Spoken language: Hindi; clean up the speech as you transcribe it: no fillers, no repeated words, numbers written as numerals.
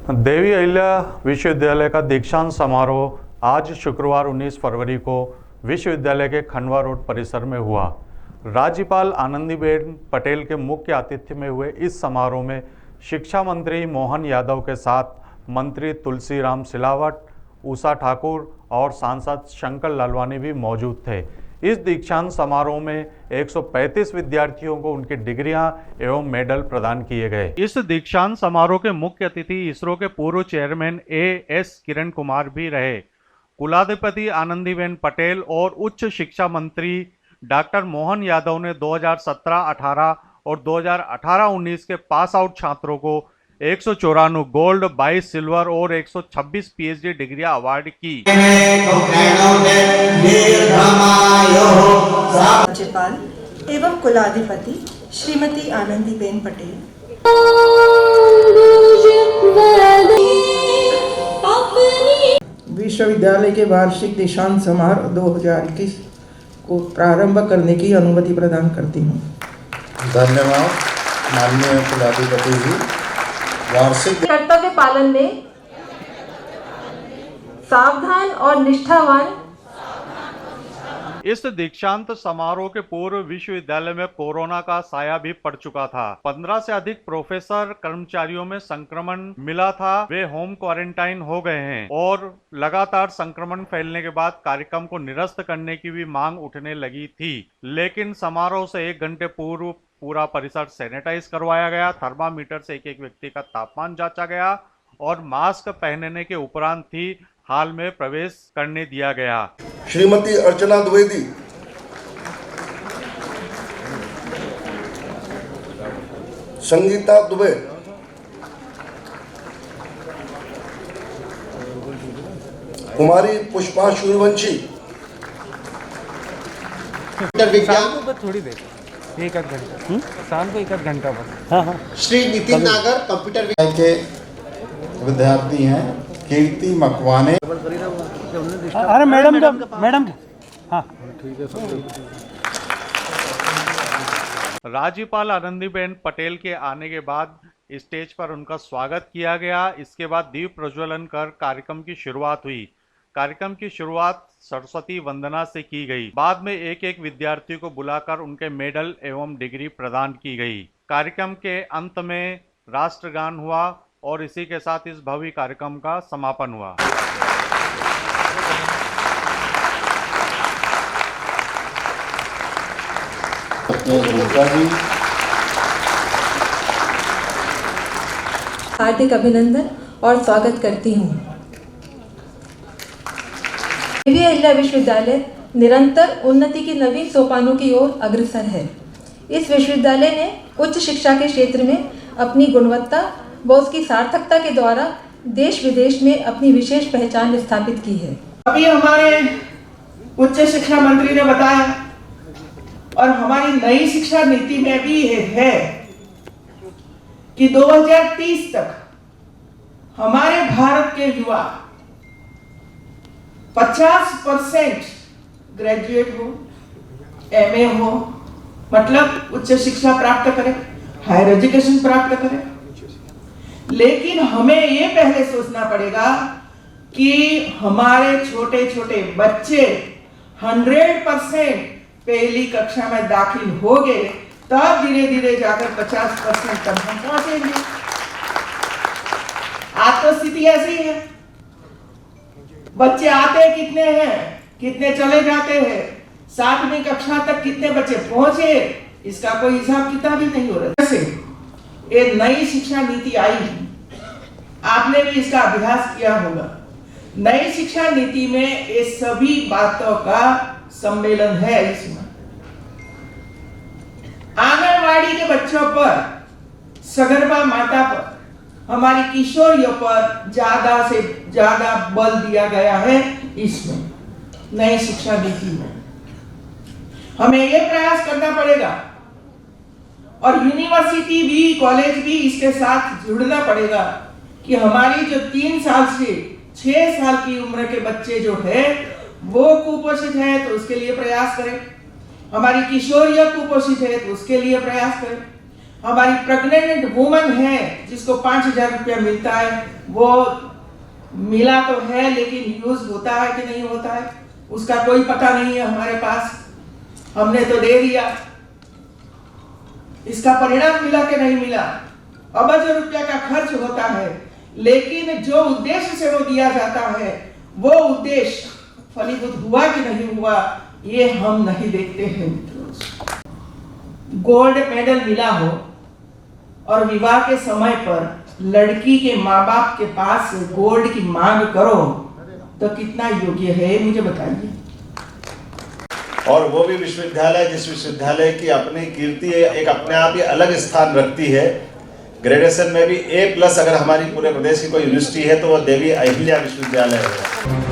देवी अहिल्या विश्वविद्यालय का दीक्षांत समारोह आज शुक्रवार 19 फरवरी को विश्वविद्यालय के खंडवा रोड परिसर में हुआ। राज्यपाल आनंदीबेन पटेल के मुख्य आतिथ्य में हुए इस समारोह में शिक्षा मंत्री मोहन यादव के साथ मंत्री तुलसीराम सिलावट, उषा ठाकुर और सांसद शंकर लालवानी भी मौजूद थे। इस दीक्षांत समारोह में 135 विद्यार्थियों को उनकी डिग्रियां एवं मेडल प्रदान किए गए। इस दीक्षांत समारोह के मुख्य अतिथि इसरो के पूर्व चेयरमैन एएस किरण कुमार भी रहे। कुलाधिपति आनंदीबेन पटेल और उच्च शिक्षा मंत्री डॉक्टर मोहन यादव ने 2017-18 और 2018-19 के पास आउट छात्रों को 194 गोल्ड, 22 सिल्वर और 126 पीएचडी डिग्रियां अवार्ड की। राज्यपाल एवं कुलाधिपति श्रीमती आनंदीबेन पटेल, विश्वविद्यालय के वार्षिक दीक्षांत समारोह 2021 को प्रारंभ करने की अनुमति प्रदान करती हूँ। धन्यवाद माननीय कुलाधिपति जी। वार्षिक कर्तव्य पालन में सावधान और निष्ठावान। इस दीक्षांत समारोह के पूर्व विश्वविद्यालय में कोरोना का साया भी पड़ चुका था। 15 से अधिक प्रोफेसर कर्मचारियों में संक्रमण मिला था, वे होम क्वारंटाइन हो गए हैं और लगातार संक्रमण फैलने के बाद कार्यक्रम को निरस्त करने की भी मांग उठने लगी थी। लेकिन समारोह से 1 घंटे पूर्व पूरा परिसर सैनिटाइज करवाया गया, थर्मामीटर से एक व्यक्ति का तापमान जांचा गया और मास्क पहनने के उपरांत ही हाल में प्रवेश करने दिया गया। श्रीमती अर्चना द्विवेदी, संगीता दुबे, कुमारी पुष्पा सूर्यवंशी, थोड़ी देर, एक आध घंटा, शाम को 1 घंटा बस। हाँ। श्री नितिन नागर कंप्यूटर के विद्यार्थी हैं। कीर्ति मकवाने, अरे मैडम हाँ ठीक है सर। राज्यपाल आनंदीबेन पटेल के आने के बाद स्टेज पर उनका स्वागत किया गया। इसके बाद दीप प्रज्वलन कर कार्यक्रम की शुरुआत हुई। कार्यक्रम की शुरुआत सरस्वती वंदना से की गई। बाद में एक एक विद्यार्थी को बुलाकर उनके मेडल एवं डिग्री प्रदान की गई। कार्यक्रम के अंत में राष्ट्रगान हुआ और इसी के साथ इस भव्य कार्यक्रम का समापन हुआ। हार्दिक अभिनंदन और स्वागत करती हूँ। देवी अहिल्या विश्वविद्यालय निरंतर उन्नति की नवीन सोपानों की ओर अग्रसर है। इस विश्वविद्यालय ने उच्च शिक्षा के क्षेत्र में अपनी गुणवत्ता व उसकी सार्थकता के द्वारा देश विदेश में अपनी विशेष पहचान स्थापित की है। अभी हमारे उच्च शिक्षा मंत्री ने बताया और हमारी नई शिक्षा नीति में भी है कि 2030 तक हमारे भारत के युवा 50% ग्रेजुएट हो, एमए हो, मतलब उच्च शिक्षा प्राप्त करें, हायर एजुकेशन प्राप्त करें। लेकिन हमें ये पहले सोचना पड़ेगा कि हमारे छोटे छोटे बच्चे 100% पहली कक्षा में दाखिल हो गए, तब धीरे धीरे जाकर 50% तक हम पहुंचेंगे। आज तो स्थिति ऐसी है, बच्चे आते कितने हैं, कितने चले जाते हैं, 7वीं कक्षा तक कितने बच्चे पहुंचे, इसका कोई हिसाब किताब ही नहीं हो रहा। ये नई शिक्षा नीति आई है, आपने भी इसका अभ्यास किया होगा। नई शिक्षा नीति में ये सभी बातों का सम्मेलन है। इसमें आंगनवाड़ी के बच्चों पर, सगर्भा माता पर, हमारी किशोरियों पर ज्यादा से ज्यादा बल दिया गया है। इसमें नई शिक्षा नीति में हमें यह प्रयास करना पड़ेगा और यूनिवर्सिटी भी, कॉलेज भी इसके साथ जुड़ना पड़ेगा कि हमारी जो 3 साल से 6 साल की उम्र के बच्चे जो है वो कुपोषित है तो उसके लिए प्रयास करें, हमारी किशोरियां कुपोषित है तो उसके लिए प्रयास करें, हमारी प्रेग्नेंट वुमन है जिसको 5,000 रुपया मिलता है, वो मिला तो है लेकिन यूज होता है कि नहीं होता है उसका कोई पता नहीं है हमारे पास। हमने तो दे दिया, इसका परिणाम मिला कि नहीं मिला। अरबों रुपया का खर्च होता है, लेकिन जो उद्देश्य से वो दिया जाता है वो उद्देश्य फलीभूत हुआ कि नहीं हुआ ये हम नहीं देखते हैं। गोल्ड मेडल मिला हो और विवाह के समय पर लड़की के माँ बाप के पास गोल्ड की मांग करो तो कितना योग्य है, मुझे बताइए। और वो भी विश्वविद्यालय जिस विश्वविद्यालय की अपनी कीर्ति एक अपने आप ही अलग स्थान रखती है। ग्रेजुएशन में भी A+ अगर हमारी पूरे प्रदेश की कोई यूनिवर्सिटी है तो वो देवी अहिल्या विश्वविद्यालय है।